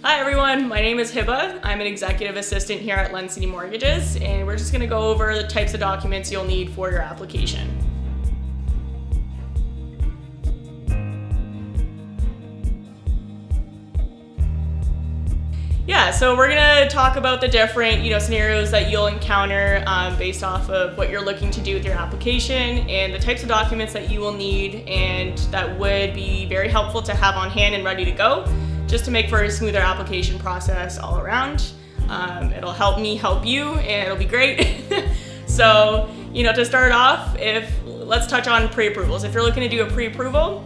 Hi everyone, my name is Hibah. I'm an executive assistant here at LendCity Mortgages, and we're just going to go over the types of documents you'll need for your application. Yeah, so we're going to talk about the different scenarios that you'll encounter based off of what you're looking to do with your application and the types of documents that you will need and that would be very helpful to have on hand and ready to go, just to make for a smoother application process all around. It'll help me help you, and it'll be great. So, to start off, let's touch on pre-approvals. If you're looking to do a pre-approval,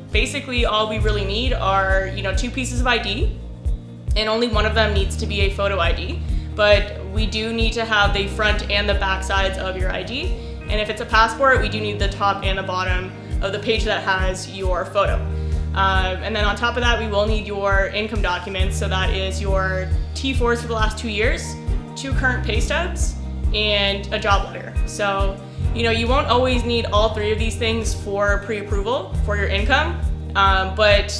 basically all we really need are, 2 pieces of ID, and only one of them needs to be a photo ID. But we do need to have the front and the back sides of your ID. And if it's a passport, we do need the top and the bottom of the page that has your photo. And then on top of that, we will need your income documents. So that is your T4s for the last 2 years, 2 current pay stubs, and a job letter. So, you won't always need all 3 of these things for pre-approval for your income. But,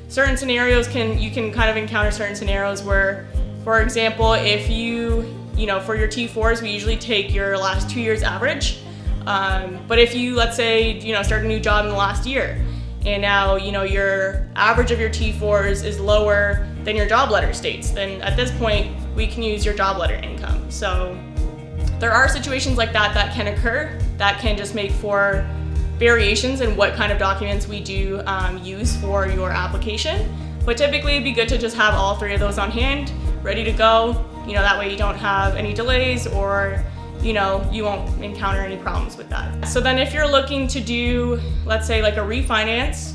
certain scenarios you can kind of encounter certain scenarios where, for example, if for your T4s, we usually take your last 2 years average. But if you, let's say, start a new job in the last year, and now, your average of your T4s is lower than your job letter states, then at this point, we can use your job letter income. So there are situations like that can occur that can just make for variations in what kind of documents we do use for your application. But typically, it'd be good to just have all 3 of those on hand, ready to go. That way you don't have any delays or you won't encounter any problems with that. So then if you're looking to do, let's say like a refinance,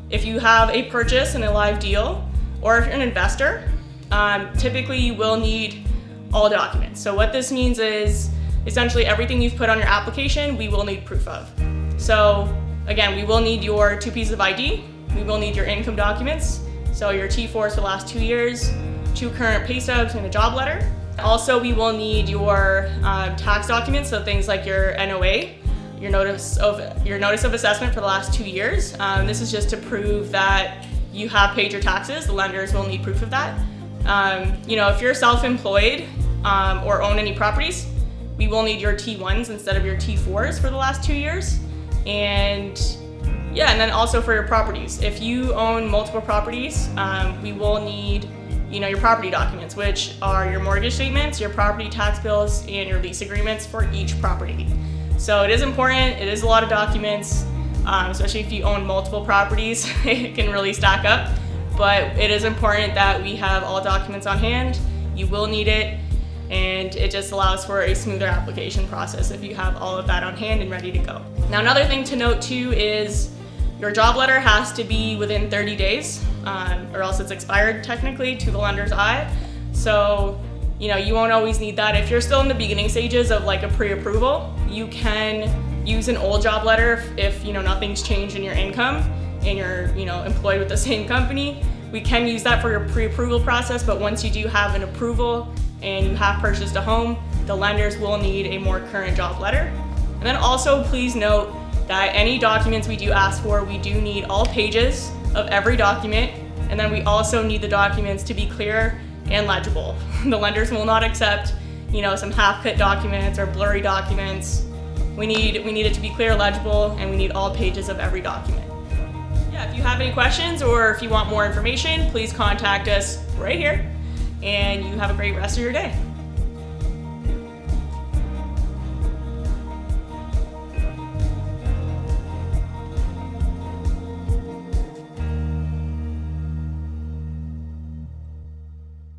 if you have a purchase and a live deal, or if you're an investor, typically you will need all documents. So what this means is essentially everything you've put on your application, we will need proof of. So again, we will need your 2 pieces of ID, we will need your income documents, so your T4s for the last 2 years, 2 current pay stubs, and a job letter. Also, we will need your tax documents, so things like your NOA, your notice of assessment for the last 2 years. This is just to prove that you have paid your taxes. The lenders will need proof of that. If you're self-employed or own any properties, we will need your T1s instead of your T4s for the last 2 years. And then also for your properties. If you own multiple properties, we will need your property documents, which are your mortgage statements, your property tax bills, and your lease agreements for each property. So it is important, it is a lot of documents, especially if you own multiple properties, it can really stack up. But it is important that we have all documents on hand. You will need it, and it just allows for a smoother application process if you have all of that on hand and ready to go. Now, another thing to note too is your job letter has to be within 30 days, or else it's expired technically to the lender's eye. So, you won't always need that. If you're still in the beginning stages of like a pre-approval, you can use an old job letter if nothing's changed in your income and you're employed with the same company. We can use that for your pre-approval process, but once you do have an approval and you have purchased a home, the lenders will need a more current job letter. And then also please note that any documents we do ask for, we do need all pages of every document, and then we also need the documents to be clear and legible. The lenders will not accept, some half-cut documents or blurry documents. We need it to be clear, legible, and we need all pages of every document. Yeah, if you have any questions or if you want more information, please contact us right here, and you have a great rest of your day.